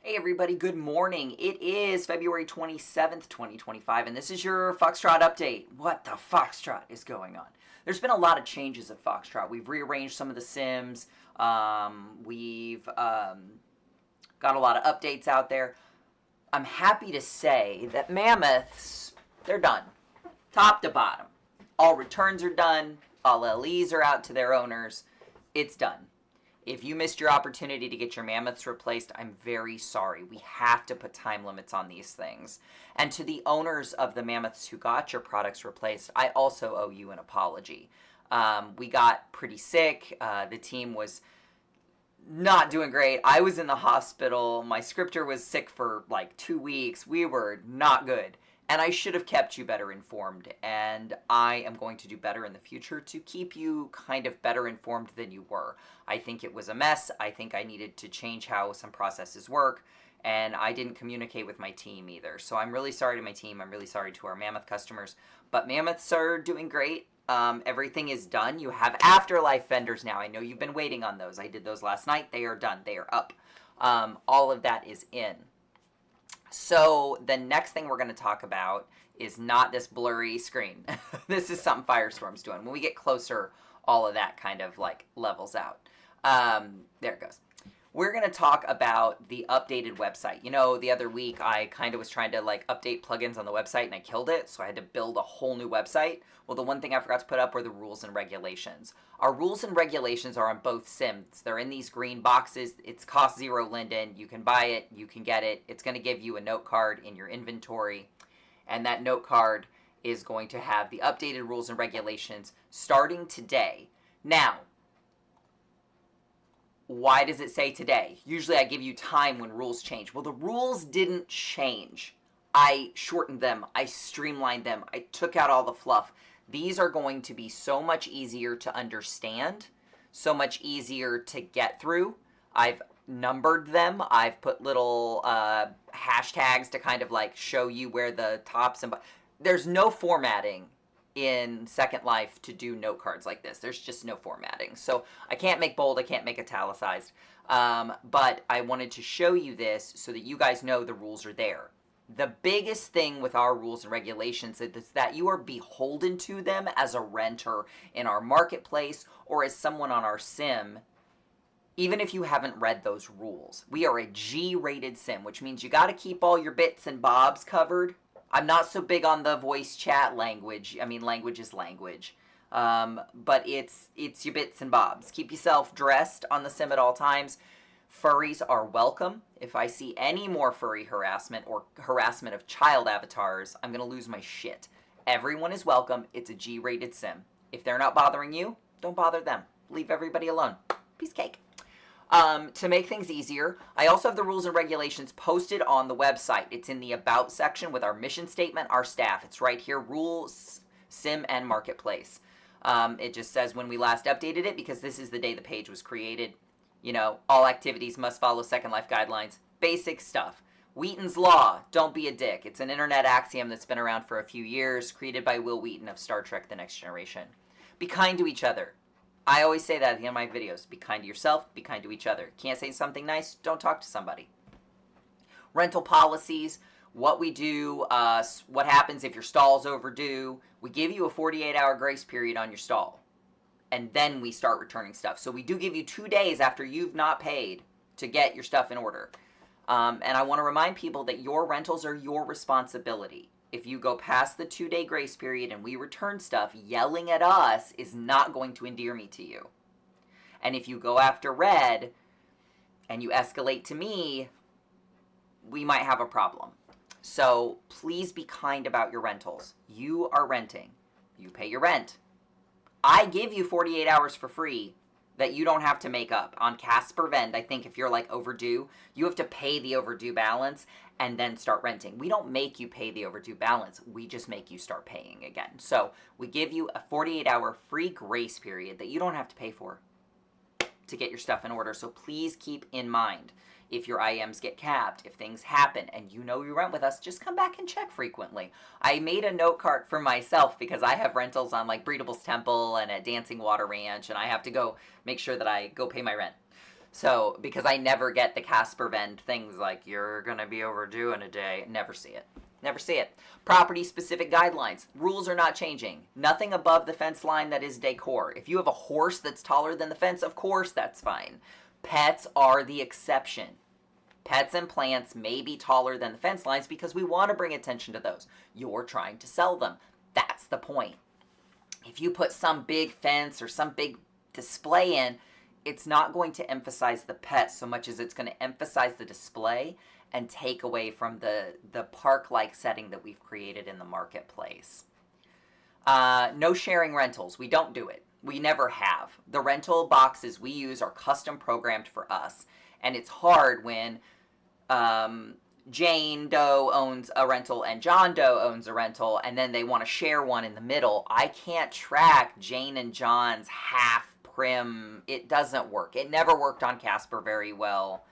Hey everybody, good morning. It is February 27th, 2025, and this is your Foxtrot update. What the Foxtrot is going on? There's been a lot of changes at Foxtrot. We've rearranged some of the sims. We've got a lot of updates out there. I'm happy to say that mammoths, they're done. Top to bottom. All returns are done. All LEs are out to their owners. It's done. If you missed your opportunity to get your mammoths replaced, I'm very sorry. We have to put time limits on these things. And to the owners of the mammoths who got your products replaced, I also owe you an apology. We got pretty sick. The team was not doing great. I was in the hospital. My scripter was sick for like 2 weeks. We were not good. And I should have kept you better informed, and I am going to do better in the future to keep you kind of better informed than you were. I think it was a mess. I think I needed to change how some processes work, and I didn't communicate with my team either. So I'm really sorry to my team. I'm really sorry to our mammoth customers, but mammoths are doing great. Everything is done. You have afterlife vendors now. I know you've been waiting on those. I did those last night. They are done. They are up. All of that is in. So the next thing we're going to talk about is not this blurry screen. This is something Firestorm's doing. When we get closer, all of that kind of like levels out. There it goes. We're going to talk about the updated website. You know, the other week I kind of was trying to like update plugins on the website and I killed it. So I had to build a whole new website. Well, the one thing I forgot to put up were the rules and regulations. Our rules and regulations are on both sims. They're in these green boxes. It's cost $0 Linden. You can buy it. You can get it. It's going to give you a note card in your inventory. And that note card is going to have the updated rules and regulations starting today. Now, why does it say today? Usually I give you time when rules change. Well, the rules didn't change. I shortened them. I streamlined them. I took out all the fluff. These are going to be so much easier to understand, so much easier to get through. I've numbered them. I've put little hashtags to kind of like show you where the tops and... There's no formatting in Second Life to do note cards like this. There's just no formatting. So I can't make bold, I can't make italicized. But I wanted to show you this so that you guys know the rules are there. The biggest thing with our rules and regulations is that you are beholden to them as a renter in our marketplace or as someone on our sim, even if you haven't read those rules. We are a G-rated sim, which means you got to keep all your bits and bobs covered. I'm not so big on the voice chat language. I mean, language is language. But it's your bits and bobs. Keep yourself dressed on the sim at all times. Furries are welcome. If I see any more furry harassment or harassment of child avatars, I'm going to lose my shit. Everyone is welcome. It's a G-rated sim. If they're not bothering you, don't bother them. Leave everybody alone. Piece of cake. To make things easier, I also have the rules and regulations posted on the website. It's in the About section with our mission statement, our staff. It's right here, Rules, Sim, and Marketplace. It just says when we last updated it because this is the day the page was created. You know, all activities must follow Second Life guidelines. Basic stuff. Wheaton's Law, don't be a dick. It's an internet axiom that's been around for a few years, created by Will Wheaton of Star Trek The Next Generation. Be kind to each other. I always say that at the end of my videos. Be kind to yourself, be kind to each other. Can't say something nice, don't talk to somebody. Rental policies, what we do, what happens if your stall's overdue. We give you a 48-hour grace period on your stall. And then we start returning stuff. So we do give you 2 days after you've not paid to get your stuff in order. And I want to remind people that your rentals are your responsibility. If you go past the 2-day grace period and we return stuff, yelling at us is not going to endear me to you. And if you go after Red and you escalate to me, we might have a problem. So please be kind about your rentals. You are renting. You pay your rent. I give you 48 hours for free that you don't have to make up. On Casper Vend, I think if you're like overdue, you have to pay the overdue balance and then start renting. We don't make you pay the overdue balance. We just make you start paying again. So we give you a 48-hour free grace period that you don't have to pay for to get your stuff in order. So please keep in mind, if your IMs get capped, if things happen and you know you rent with us, just come back and check frequently. I made a note card for myself because I have rentals on like Breedable's Temple and at Dancing Water Ranch, and I have to go make sure that I go pay my rent. So, because I never get the Casper Vend things like, you're going to be overdue in a day. Never see it. Never see it. Property specific guidelines. Rules are not changing. Nothing above the fence line that is decor. If you have a horse that's taller than the fence, of course that's fine. Pets are the exception. Pets and plants may be taller than the fence lines because we want to bring attention to those. You're trying to sell them. That's the point. If you put some big fence or some big display in, it's not going to emphasize the pet so much as it's going to emphasize the display and take away from the park-like setting that we've created in the marketplace. No sharing rentals. We don't do it. We never have. The rental boxes we use are custom programmed for us. And it's hard when Jane Doe owns a rental and John Doe owns a rental, and then they want to share one in the middle. I can't track Jane and John's half prim. It doesn't work. It never worked on Casper very well.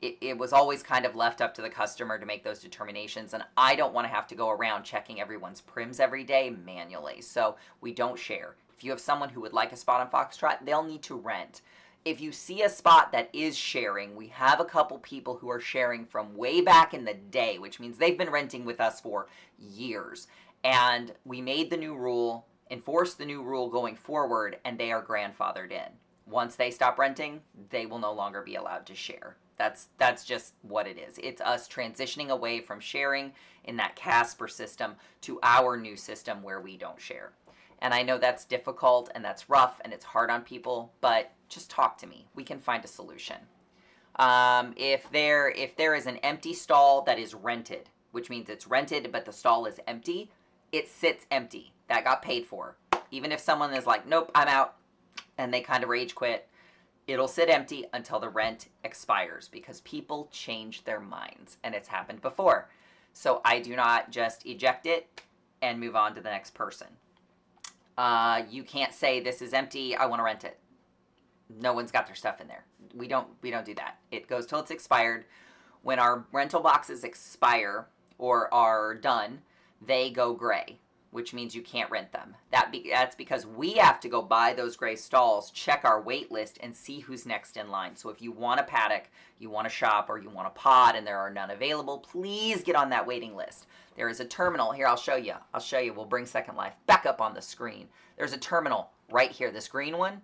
It was always kind of left up to the customer to make those determinations, and I don't want to have to go around checking everyone's prims every day manually, so we don't share. If you have someone who would like a spot on Foxtrot, they'll need to rent. If you see a spot that is sharing, we have a couple people who are sharing from way back in the day, which means they've been renting with us for years, and we made the new rule, enforced the new rule going forward, and they are grandfathered in. Once they stop renting, they will no longer be allowed to share. That's just what it is. It's us transitioning away from sharing in that Casper system to our new system where we don't share. And I know that's difficult and that's rough and it's hard on people, but just talk to me. We can find a solution. If there is an empty stall that is rented, which means it's rented but the stall is empty, it sits empty. That got paid for. Even if someone is like, nope, I'm out, and they kind of rage quit, it'll sit empty until the rent expires because people change their minds, and it's happened before. So I do not just eject it and move on to the next person. You can't say this is empty, I want to rent it. No one's got their stuff in there. We don't do that. It goes till it's expired. When our rental boxes expire or are done, they go gray, which means you can't rent them. That's because we have to go buy those gray stalls, check our wait list, and see who's next in line. So if you want a paddock, you want a shop, or you want a pod, and there are none available, please get on that waiting list. There is a terminal. Here, I'll show you. We'll bring Second Life back up on the screen. There's a terminal right here, this green one.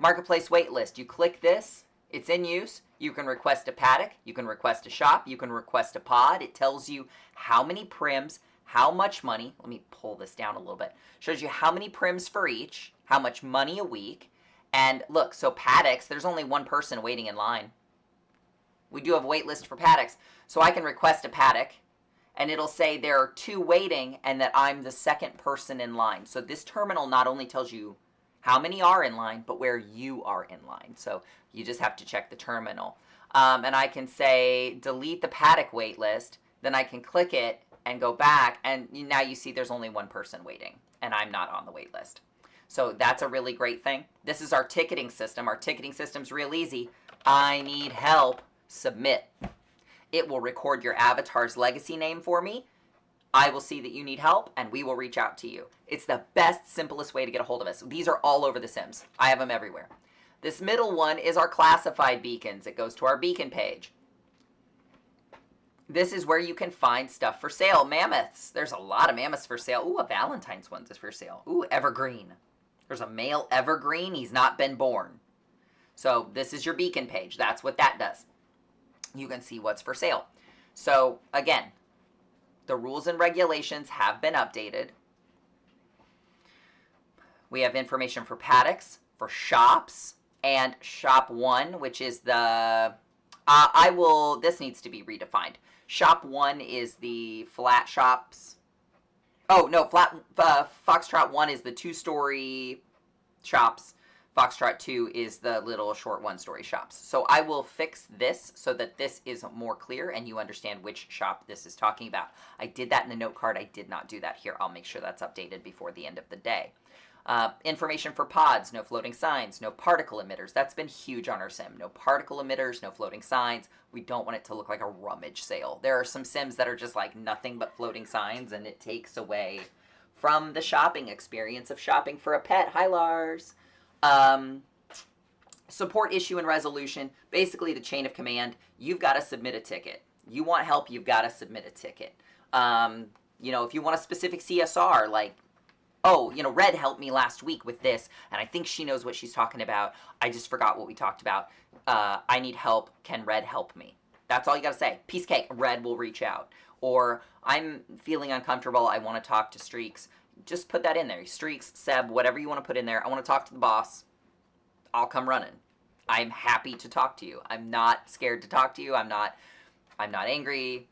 Marketplace wait list. You click this. It's in use. You can request a paddock. You can request a shop. You can request a pod. It tells you how many prims, how much money. Let me pull this down a little bit. Shows you how many prims for each, how much money a week. And look, so paddocks, there's only one person waiting in line. We do have a wait list for paddocks. So I can request a paddock, and it'll say there are 2 waiting and that I'm the second person in line. So this terminal not only tells you how many are in line, but where you are in line. So you just have to check the terminal. And I can say delete the paddock wait list. Then I can click it and go back, and now you see there's only one person waiting, and I'm not on the wait list. So that's a really great thing. This is our ticketing system. Our ticketing system's real easy. I need help. Submit. It will record your avatar's legacy name for me. I will see that you need help, and we will reach out to you. It's the best, simplest way to get a hold of us. These are all over The Sims. I have them everywhere. This middle one is our classified beacons. It goes to our beacon page. This is where you can find stuff for sale. Mammoths. There's a lot of mammoths for sale. Ooh, a Valentine's one's for sale. Ooh, evergreen. There's a male evergreen. He's not been born. So this is your beacon page. That's what that does. You can see what's for sale. So again, the rules and regulations have been updated. We have information for paddocks, for shops, and shop 1, which is the... this needs to be redefined. Shop 1 is the flat shops. Oh, no, Foxtrot 1 is the 2-story shops. Foxtrot 2 is the little short 1-story shops. So I will fix this so that this is more clear and you understand which shop this is talking about. I did that in the note card. I did not do that here. I'll make sure that's updated before the end of the day. Information for pods, no floating signs, no particle emitters. That's been huge on our sim. No particle emitters, no floating signs. We don't want it to look like a rummage sale. There are some sims that are just like nothing but floating signs, and it takes away from the shopping experience of shopping for a pet. Hi, Lars. Support, issue, and resolution, basically the chain of command. You've got to submit a ticket. You want help, you've got to submit a ticket. If you want a specific CSR, like, oh, Red helped me last week with this, and I think she knows what she's talking about. I just forgot what we talked about. I need help. Can Red help me? That's all you got to say. Piece of cake. Red will reach out. Or I'm feeling uncomfortable. I want to talk to Streaks. Just put that in there. Streaks, Seb, whatever you want to put in there. I want to talk to the boss. I'll come running. I'm happy to talk to you. I'm not scared to talk to you. I'm not angry.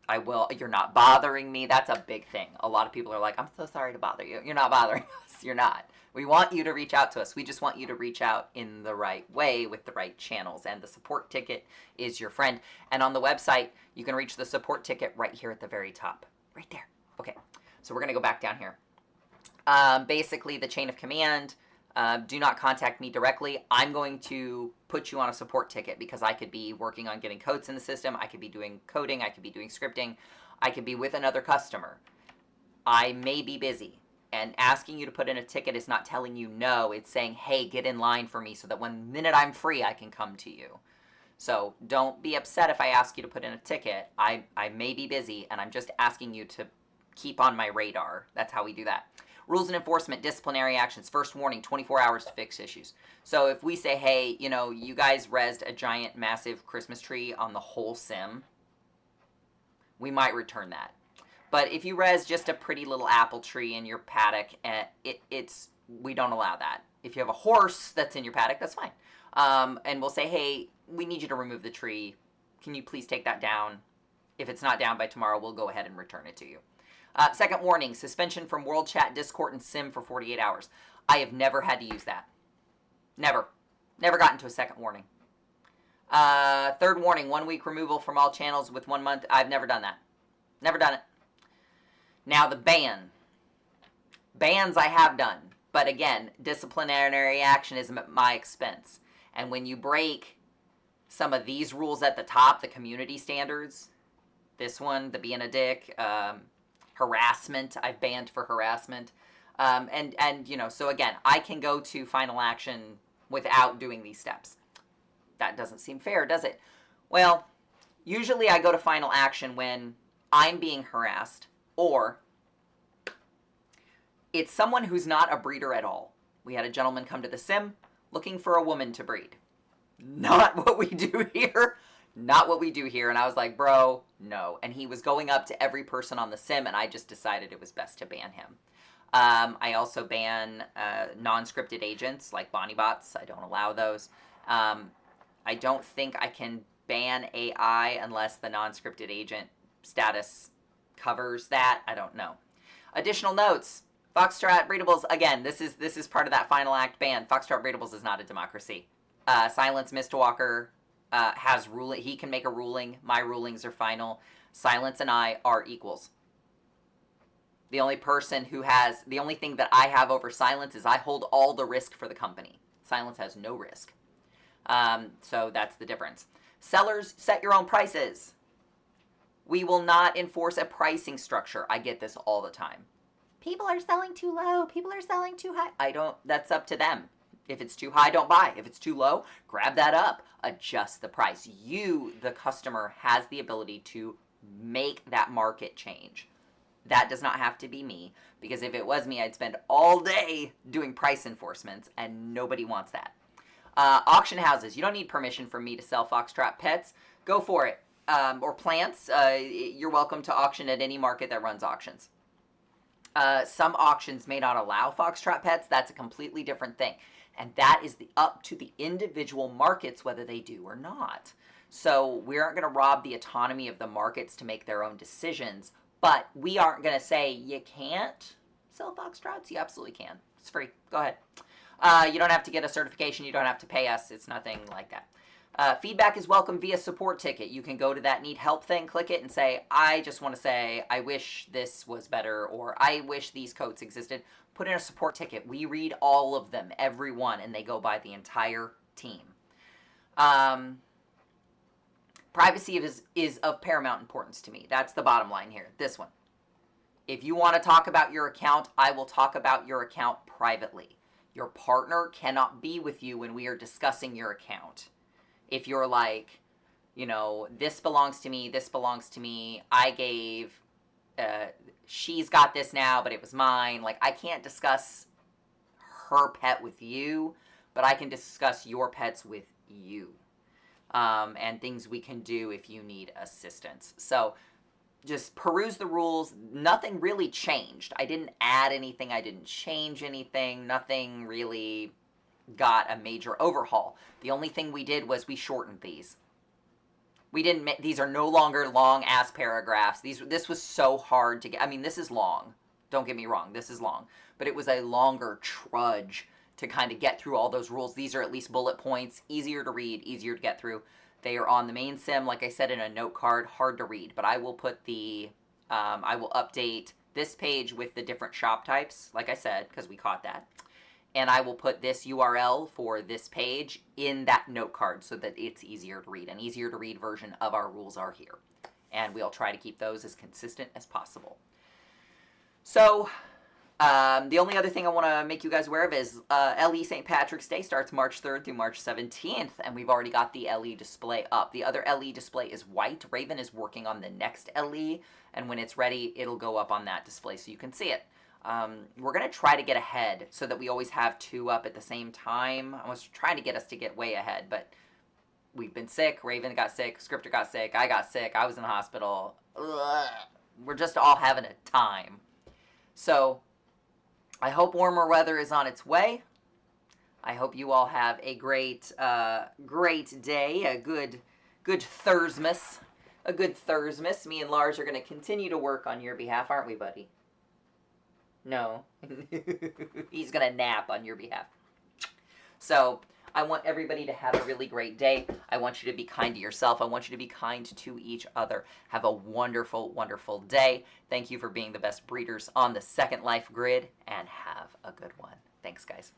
I will. You're not bothering me. That's a big thing. A lot of people are like, I'm so sorry to bother you. You're not bothering us. You're not. We want you to reach out to us. We just want you to reach out in the right way with the right channels. And the support ticket is your friend. And on the website, you can reach the support ticket right here at the very top. Right there. Okay. So we're going to go back down here. Basically, the chain of command. Do not contact me directly. I'm going to put you on a support ticket because I could be working on getting codes in the system. I could be doing coding. I could be doing scripting. I could be with another customer. I may be busy. And asking you to put in a ticket is not telling you no. It's saying, hey, get in line for me so that when minute I'm free, I can come to you. So don't be upset if I ask you to put in a ticket. I may be busy, and I'm just asking you to keep on my radar. That's how we do that. Rules and enforcement, disciplinary actions. First warning, 24 hours to fix issues. So if we say, hey, you guys rezzed a giant, massive Christmas tree on the whole sim, we might return that. But if you res just a pretty little apple tree in your paddock, we don't allow that. If you have a horse that's in your paddock, that's fine. And we'll say, hey, we need you to remove the tree. Can you please take that down? If it's not down by tomorrow, we'll go ahead and return it to you. Second warning, suspension from World Chat, Discord, and Sim for 48 hours. I have never had to use that. Never. Never gotten to a second warning. Third warning, 1 week removal from all channels with 1 month. I've never done that. Never done it. Now the ban. Bans I have done. But again, disciplinary action is at my expense. And when you break some of these rules at the top, the community standards, this one, the being a dick, harassment, I've banned for harassment. So again, I can go to final action without doing these steps. That doesn't seem fair, does it? Well, usually I go to final action when I'm being harassed or it's someone who's not a breeder at all. We had a gentleman come to the sim looking for a woman to breed. Not what we do here. Not what we do here. And I was like, bro, no. And he was going up to every person on the sim, and I just decided it was best to ban him. I also ban non-scripted agents like Bonnie bots. I don't allow those. I don't think I can ban AI unless the non-scripted agent status covers that. I don't know. Additional notes. Foxtrot breedables, again, this is part of that final act ban. Foxtrot breedables is not a democracy. Silence Mistwalker has ruling. He can make a ruling. My rulings are final. Silence and I are equals. The only thing that I have over Silence is I hold all the risk for the company. Silence has no risk. So that's the difference. Sellers, set your own prices. We will not enforce a pricing structure. I get this all the time. People are selling too low. People are selling too high. That's up to them. If it's too high, don't buy. If it's too low, grab that up. Adjust the price. You, the customer, has the ability to make that market change. That does not have to be me, because if it was me, I'd spend all day doing price enforcements, and nobody wants that. Auction houses. You don't need permission from me to sell Foxtrot pets. Go for it. Or plants. You're welcome to auction at any market that runs auctions. Some auctions may not allow Foxtrot pets. That's a completely different thing. And that is up to the individual markets whether they do or not. So we aren't going to rob the autonomy of the markets to make their own decisions. But we aren't going to say you can't sell Foxtrots. You absolutely can. It's free. Go ahead. You don't have to get a certification. You don't have to pay us. It's nothing like that. Feedback is welcome via support ticket. You can go to that need help thing, click it, and say, I just want to say, I wish this was better, or I wish these codes existed. Put in a support ticket. We read all of them, every one, and they go by the entire team. Privacy is of paramount importance to me. That's the bottom line here. This one. If you want to talk about your account, I will talk about your account privately. Your partner cannot be with you when we are discussing your account. If you're like, you know, this belongs to me, this belongs to me, I gave, she's got this now, but it was mine. Like, I can't discuss her pet with you, but I can discuss your pets with you. And things we can do if you need assistance. So just peruse the rules. Nothing really changed. I didn't add anything. I didn't change anything. Nothing really got a major overhaul. The only thing we did was we shortened these. We didn't make, these are no longer long ass paragraphs. This was so hard to get. I mean, this is long. Don't get me wrong. This is long. But it was a longer trudge to kind of get through all those rules. These are at least bullet points, easier to read, easier to get through. They are on the main sim, like I said, in a note card, hard to read. But I will put the, I will update this page with the different shop types, like I said, because we caught that. And I will put this URL for this page in that note card so that it's easier to read. An easier to read version of our rules are here. And we'll try to keep those as consistent as possible. So, the only other thing I want to make you guys aware of is LE St. Patrick's Day starts March 3rd through March 17th, and we've already got the LE display up. The other LE display is white. Raven is working on the next LE, and when it's ready, it'll go up on that display so you can see it. We're going to try to get ahead so that we always have 2 up at the same time. I was trying to get us to get way ahead, but we've been sick. Raven got sick. Scripter got sick. I got sick. I was in the hospital. Ugh. We're just all having a time. So I hope warmer weather is on its way. I hope you all have a great day, a good Thursmas. A good Thursmas. Me and Lars are going to continue to work on your behalf, aren't we, buddy? No. He's going to nap on your behalf. So, I want everybody to have a really great day. I want you to be kind to yourself. I want you to be kind to each other. Have a wonderful, wonderful day. Thank you for being the best breeders on the Second Life grid, and have a good one. Thanks, guys.